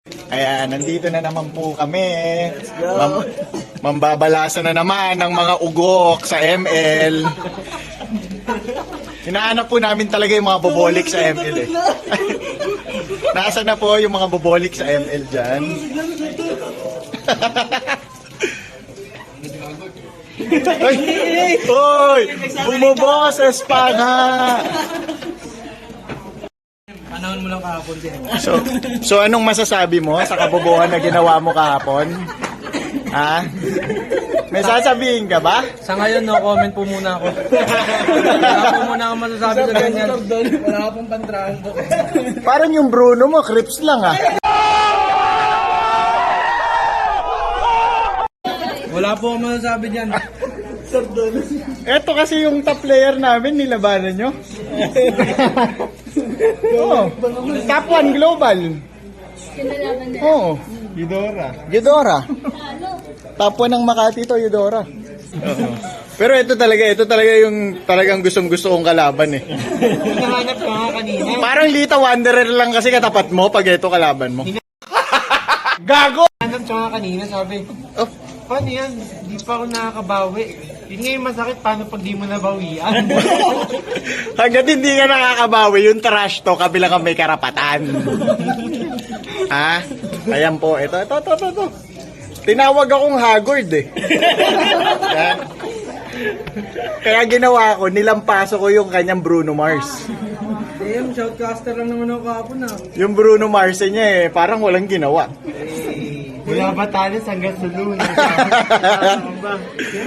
Ayan, nandito na naman po kami. Mambabalasa na naman ng mga ugok sa ML. Hinahanap po namin talaga yung mga bobolik sa ML eh. Nasaan na po yung mga bobolik sa ML dyan? Hoy! Bumoboses pa nga! Panahon mo lang kahapon din. So anong masasabi mo sa kabobohan na ginawa mo kahapon? Ha? May sasabihin ka ba? Sa ngayon, no comment po muna ako. Wala po muna ako masasabi sa ganyan. Wala ka pong pantrahan doon. Parang yung Bruno mo, crips lang ah. Wala po ako masasabi dyan. Eto kasi yung top player namin, nilabanan nyo. Oo. Top 1 global. Oo. Eudora. Top 1 ng Makati to, Eudora. Pero ito talaga yung talagang gustong-gusto kong kalaban eh. Hinahanap ka nga kanina. Parang Lita Wanderer lang kasi katapat mo pag ito kalaban mo. Gago! Hinahanap ka nga kanina, sabi. Oh. Paano yan? Di pa ako nakakabawi. Yun nga yung masakit, paano pag di mo nabawian? Hanggat hindi ka nakakabawi, yung trash to, kabilang ka may karapatan. Ha? Ayan po, ito. Tinawag akong haggard eh. Kaya ginawa ko, nilampaso ko yung kanyang Bruno Mars. Damn, shoutcaster lang naman ako kahapon ah. Yung Bruno Mars niya eh, parang walang ginawa. Wala ba tayo hanggang sa luna? Kaya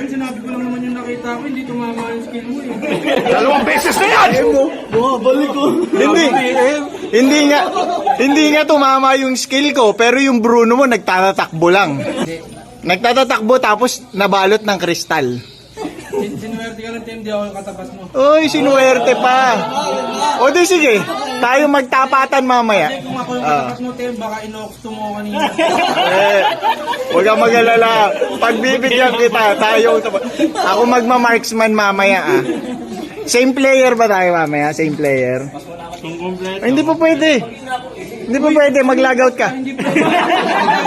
sinabi ko lang naman yung nakita ko, hindi tumama yung skill mo eh. 2 beses na yan! Balik ko. Hindi nga tumama yung skill ko, pero yung Bruno mo nagtatatakbo lang. Nagtatatakbo tapos nabalot ng kristal. Sinuwerte ka lang, Tim, di ako yung katapat mo. Uy, sinuwerte pa. O di sige, tayo magtapatan mamaya. Hindi, kung ako yung katapat mo, Tim, baka inoksto mo kanina. Huwag kang mag-alala. Pagbibigyan kita, tayo. Ako magma-marksman mamaya ah. Same player ba tayo mamaya? Same player? Ay, hindi po pwede. Hindi po pwede, mag-logout ka.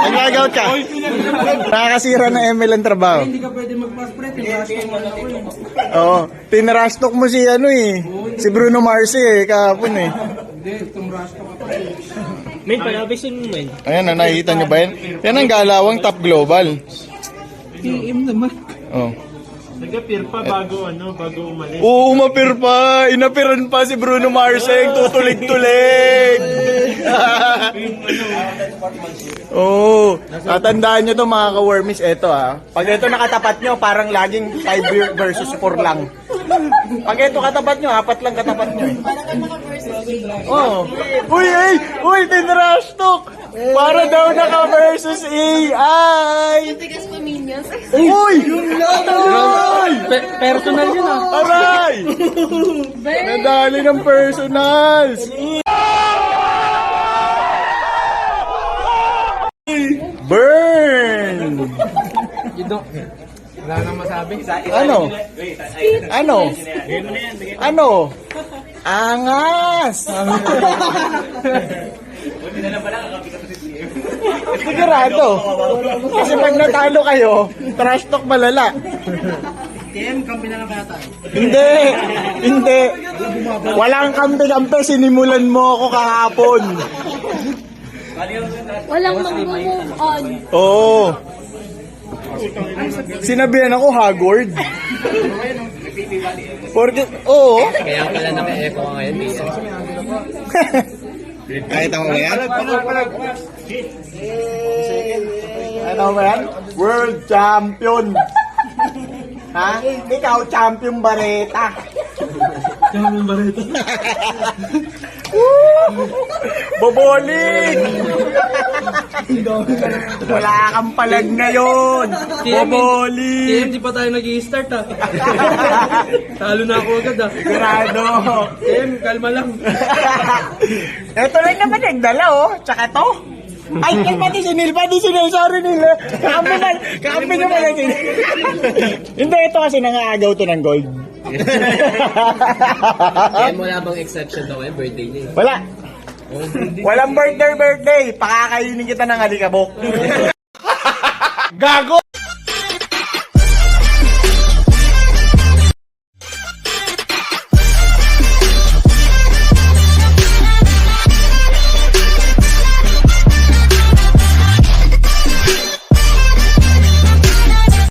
Mag-logout ka. Nakakasira ng ML ang trabaho. Hindi ka pwede mag-pass pre, tinrash mo lang ako eh. Oo, tinrush talk mo si ano eh. Si Bruno Mars eh, kahapon eh. Hindi, tumrash ka pa eh. Men, palabisin mo, men. Ayan na, nakikita nyo ba yan? Yan ang galawang top global. PM naman. Oh. Nag-appear pa bago umalis. Oo, umapir pa. Inapiran pa si Bruno Marseng. Tutulig-tulig. Oo. Tatandaan nyo to mga ka-wormies. Eto ah. Pag ito nakatapat nyo, parang laging 5 versus 4 lang. Pag ito katapat nyo, 4 lang katapat nyo. Oo. Uy, tinrush talk. Para daw naka-versus AI. Tigas pa minions. Uy! Personal yun ah. Aray! Nadali ng personals! Burn! Wala nang masabi. Ano? Angas! Sigurado. Kasi pag natalo kayo, trash talk malala. TM, kampi na lang kaya tayo. Hindi. Walang kampi-kampi, sinimulan mo ako kahapon. Walang mag-move on. Oo. Sinabihan ako, Haggard. Porque, oo. Kaya pala naka-echo ka ngayon, Kahit ako yan? Ano ba yan? World champion. Ha? Ikaw, champion Bareta. Champion Barreto. Boboling! Wala kang palag ngayon. TM, Boboling! di pa tayo nag-i-start ah. Talo na ako agad ah. Sigurado. TM, kalma lang. Ito lang naman nagdala oh. Tsaka to. Ay, pati si Neil. Sorry Neil. Kakampi naman yan si Neil. Hindi, ito kasi nangaagaw to ng gold. Kaya wala bang exception daw ngayon, birthday niya. Wala. Walang birthday. Pakakainin kita ng alikabok. Gago!